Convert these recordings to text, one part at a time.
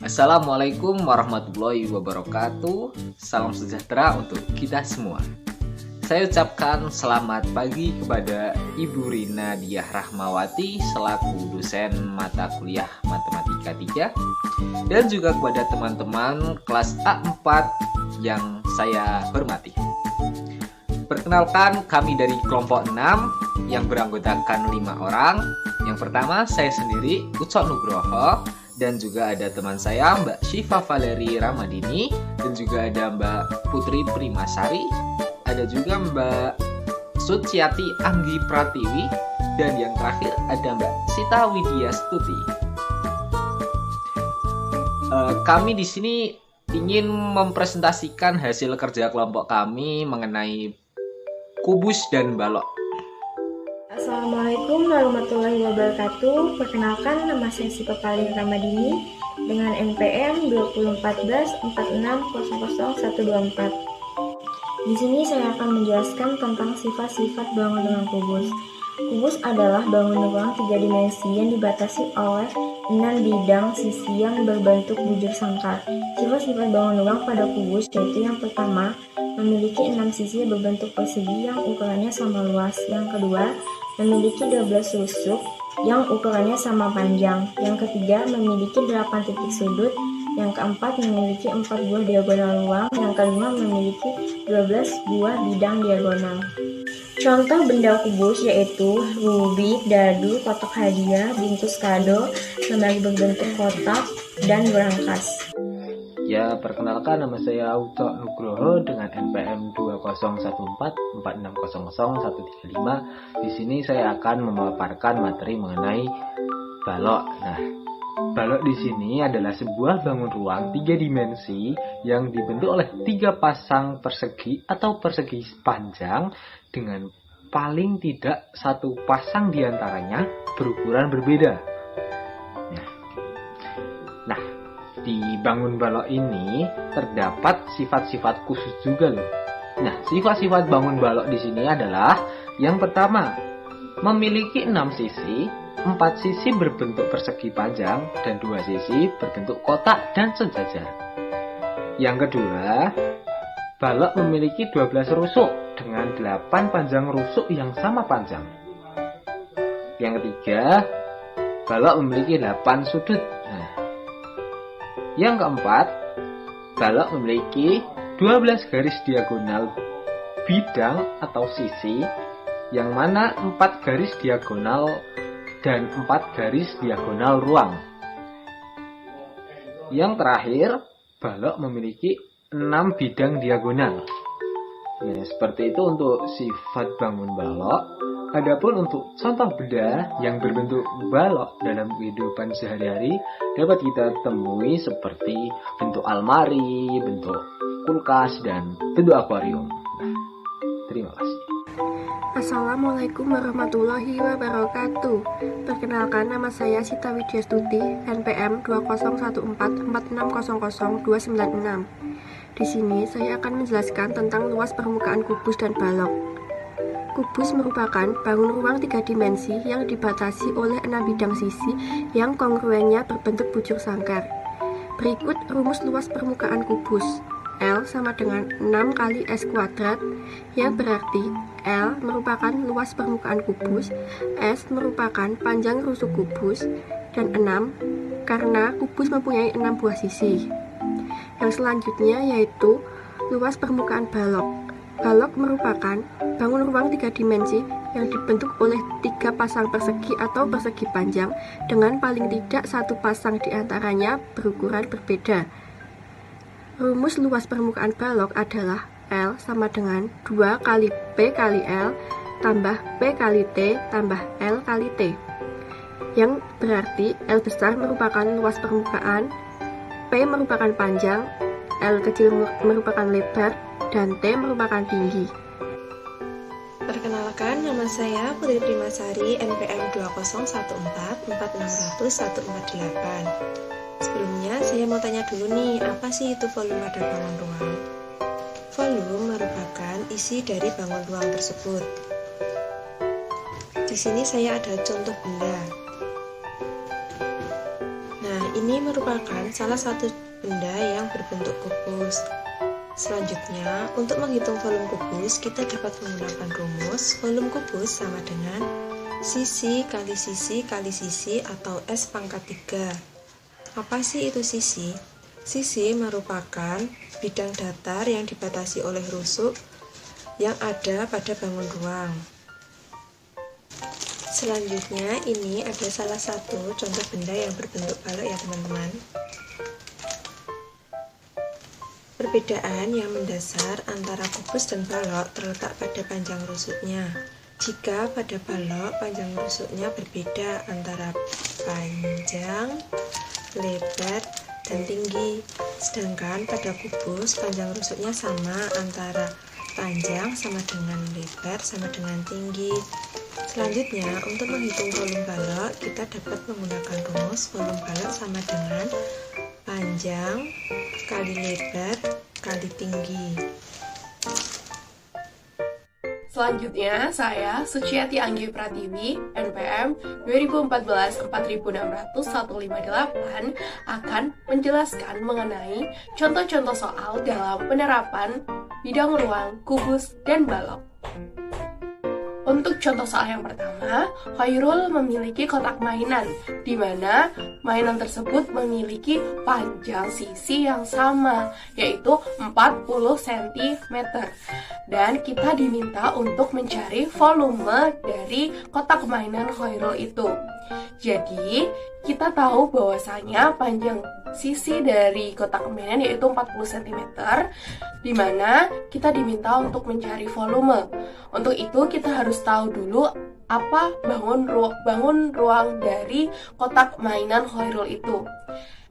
Assalamualaikum warahmatullahi wabarakatuh. Salam sejahtera untuk kita semua. Saya ucapkan selamat pagi kepada Ibu Rina Diah Rahmawati selaku dosen mata kuliah Matematika 3 dan juga kepada teman-teman kelas A4 yang saya hormati. Perkenalkan, kami dari kelompok 6 yang beranggotakan 5 orang. Yang pertama, saya sendiri, Ucok Nugroho, dan juga ada teman saya, Mbak Syifa Valeri Ramadini, dan juga ada Mbak Putri Primasari, ada juga Mbak Suciati Anggi Pratiwi, dan yang terakhir ada Mbak Sita Widya Stuti. Kami di sini ingin mempresentasikan hasil kerja kelompok kami mengenai kubus dan balok. Assalamualaikum warahmatullahi wabarakatuh. Perkenalkan, nama saya Syifa Valeri Ramadini dengan NPM 2014-4600-124. Di sini saya akan menjelaskan tentang sifat-sifat bangun ruang kubus. Kubus adalah bangun ruang 3 dimensi yang dibatasi oleh 6 bidang sisi yang berbentuk bujur sangkar. Sifat-sifat bangun ruang pada kubus yaitu yang pertama, memiliki 6 sisi berbentuk persegi yang ukurannya sama luas. Yang kedua, memiliki 12 rusuk yang ukurannya sama panjang. Yang ketiga, memiliki 8 titik sudut. Yang keempat, memiliki 4 buah diagonal ruang. Yang kelima, memiliki 12 buah bidang diagonal. Contoh benda kubus yaitu rubi, dadu, kotak hadiah, bungkus kado, lemari berbentuk kotak, dan berangkas. Ya, perkenalkan, nama saya Ucok Nugroho dengan NPM 201446000135. Di sini saya akan memaparkan materi mengenai balok. Nah, balok di sini adalah sebuah bangun ruang 3 dimensi yang dibentuk oleh 3 pasang persegi atau persegi panjang dengan paling tidak 1 pasang diantaranya berukuran berbeda. Nah, di bangun balok ini terdapat sifat-sifat khusus juga loh. Nah, sifat-sifat bangun balok di sini adalah yang pertama, memiliki 6 sisi, 4 sisi berbentuk persegi panjang dan 2 sisi berbentuk kotak dan sejajar. Yang kedua, balok memiliki 12 rusuk dengan 8 panjang rusuk yang sama panjang. Yang ketiga, balok memiliki 8 sudut. Nah, yang keempat, balok memiliki 12 garis diagonal bidang atau sisi, yang mana 4 garis diagonal dan 4 garis diagonal ruang. Yang terakhir, balok memiliki 6 bidang diagonal. Nah, seperti itu untuk sifat bangun balok. Adapun untuk contoh benda yang berbentuk balok dalam kehidupan sehari-hari dapat kita temui seperti bentuk almari, bentuk kulkas, dan bentuk akuarium. Nah, terima kasih. Assalamualaikum warahmatullahi wabarakatuh. Perkenalkan, nama saya Sita Widya Stuti, NPM 201446000296. Di sini saya akan menjelaskan tentang luas permukaan kubus dan balok. Kubus merupakan bangun ruang 3 dimensi yang dibatasi oleh 6 bidang sisi yang kongruennya berbentuk bujur sangkar. Berikut rumus luas permukaan kubus. L sama dengan 6 kali S kuadrat, yang berarti L merupakan luas permukaan kubus, S merupakan panjang rusuk kubus, dan 6 karena kubus mempunyai 6 buah sisi. Yang selanjutnya yaitu luas permukaan balok. Balok merupakan bangun ruang 3 dimensi yang dibentuk oleh 3 pasang persegi atau persegi panjang dengan paling tidak 1 pasang diantaranya berukuran berbeda. Rumus luas permukaan balok adalah L sama dengan 2 kali P kali L tambah P kali T tambah L kali T, yang berarti L besar merupakan luas permukaan, P merupakan panjang, L kecil merupakan lebar, dan T merupakan tinggi. Perkenalkan, nama saya Putri Primasari, NPM 201446000148. Sebelumnya, saya mau tanya dulu nih, apa sih itu volume dan bangun ruang? Volume merupakan isi dari bangun ruang tersebut. Di sini saya ada contoh benda. Nah, ini merupakan salah satu benda yang berbentuk kubus. Selanjutnya, untuk menghitung volume kubus, kita dapat menggunakan rumus volume kubus sama dengan sisi kali sisi kali sisi atau S pangkat 3. Apa sih itu sisi? Sisi merupakan bidang datar yang dibatasi oleh rusuk yang ada pada bangun ruang. Selanjutnya, ini ada salah satu contoh benda yang berbentuk balok ya teman-teman. Perbedaan yang mendasar antara kubus dan balok terletak pada panjang rusuknya. Jika pada balok, panjang rusuknya berbeda antara panjang, lebar, dan tinggi. Sedangkan pada kubus, panjang rusuknya sama antara panjang sama dengan lebar sama dengan tinggi. Selanjutnya, untuk menghitung volume balok, kita dapat menggunakan rumus volume balok sama dengan panjang kali lebar kali tinggi. Selanjutnya, saya Suciati Anggi Pratiwi, NPM 2014-4600-158 akan menjelaskan mengenai contoh-contoh soal dalam penerapan bidang ruang, kubus, dan balok. Untuk contoh soal yang pertama, Khairul memiliki kotak mainan, di mana mainan tersebut memiliki panjang sisi yang sama, yaitu 40 cm. Dan kita diminta untuk mencari volume dari kotak mainan Khairul itu. Jadi, kita tahu bahwasanya panjang sisi dari kotak mainan yaitu 40 cm, di mana kita diminta untuk mencari volume. Untuk itu kita harus tahu dulu apa bangun ruang dari kotak mainan Khairul itu.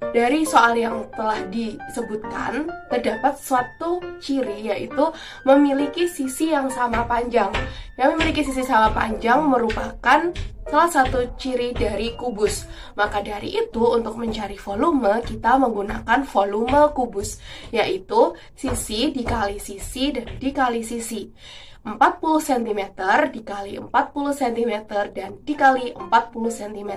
Dari soal yang telah disebutkan, terdapat suatu ciri yaitu memiliki sisi yang sama panjang. Yang memiliki sisi sama panjang merupakan salah satu ciri dari kubus. Maka dari itu, untuk mencari volume, kita menggunakan volume kubus, yaitu sisi dikali sisi dan dikali sisi. 40 cm dikali 40 cm dan dikali 40 cm.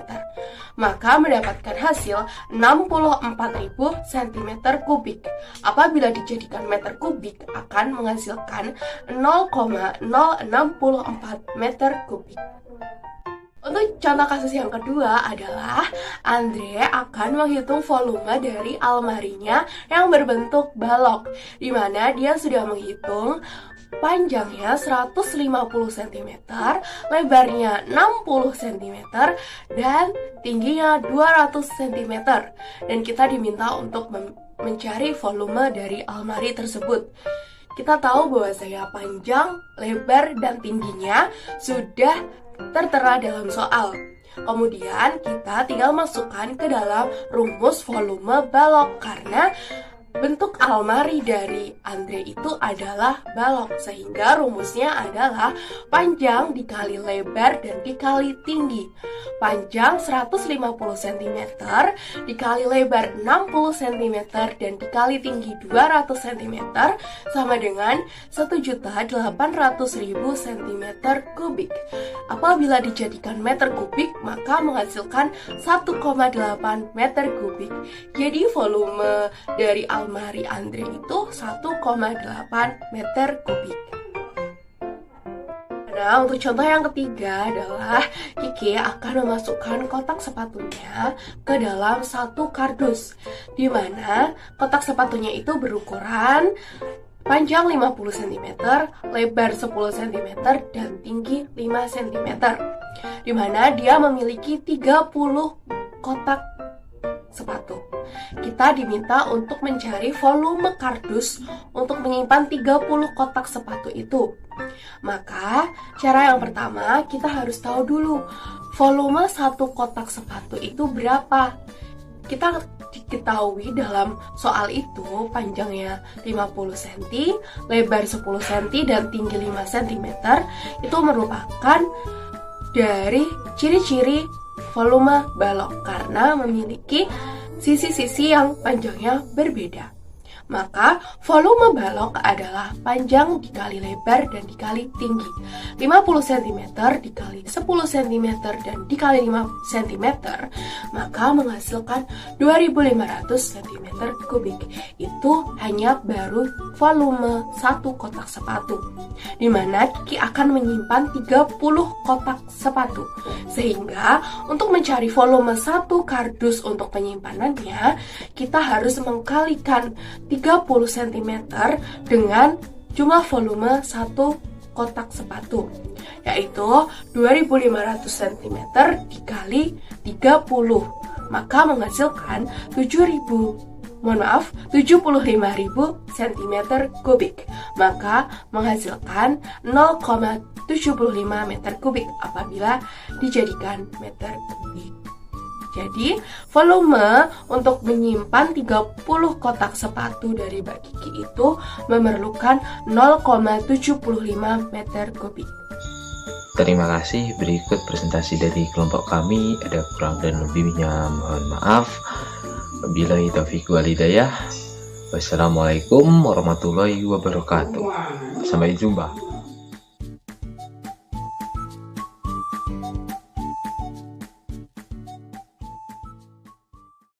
Maka mendapatkan hasil 64.000 cm kubik. Apabila dijadikan meter kubik akan menghasilkan 0,064 meter kubik. Untuk contoh kasus yang kedua adalah Andre akan menghitung volume dari almarinya yang berbentuk balok, di mana dia sudah menghitung panjangnya 150 cm, lebarnya 60 cm, dan tingginya 200 cm. Dan kita diminta untuk mencari volume dari almari tersebut. Kita tahu bahwasanya panjang, lebar, dan tingginya sudah tertera dalam soal. Kemudian kita tinggal masukkan ke dalam rumus volume balok, karena bentuk almari dari Andre itu adalah balok, sehingga rumusnya adalah panjang dikali lebar dan dikali tinggi. Panjang 150 cm dikali lebar 60 cm dan dikali tinggi 200 cm sama dengan 1.800.000 cm kubik. Apabila dijadikan meter kubik, maka menghasilkan 1,8 meter kubik. Jadi volume dari almari Andre itu 1,8 meter kubik. Nah, untuk contoh yang ketiga adalah Kiki akan memasukkan kotak sepatunya ke dalam satu kardus, di mana kotak sepatunya itu berukuran panjang 50 cm, lebar 10 cm, dan tinggi 5 cm, di mana dia memiliki 30 kotak sepatu. Kita diminta untuk mencari volume kardus untuk menyimpan 30 kotak sepatu itu. Maka, cara yang pertama kita harus tahu dulu volume satu kotak sepatu itu berapa. Kita diketahui dalam soal itu panjangnya 50 cm, lebar 10 cm, dan tinggi 5 cm. Itu merupakan dari ciri-ciri volume balok karena memiliki sisi-sisi yang panjangnya berbeda. Maka volume balok adalah panjang dikali lebar dan dikali tinggi. 50 cm dikali 10 cm dan dikali 5 cm, maka menghasilkan 2500 cm3. Itu hanya baru volume satu kotak sepatu, di mana Kiki akan menyimpan 30 kotak sepatu. Sehingga untuk mencari volume satu kardus untuk penyimpanannya, kita harus mengkalikan 30 cm dengan jumlah volume satu kotak sepatu, yaitu 2500 cm dikali 30, maka menghasilkan 75.000 cm3, maka menghasilkan 0,75 meter kubik apabila dijadikan meter kubik. Jadi, volume untuk menyimpan 30 kotak sepatu dari Mbak Kiki itu memerlukan 0,75 meter kubik. Terima kasih. Berikut presentasi dari kelompok kami. Ada kurang dan lebihnya mohon maaf. Wabillahi taufiq wal hidayah. Wassalamualaikum warahmatullahi wabarakatuh. Sampai jumpa.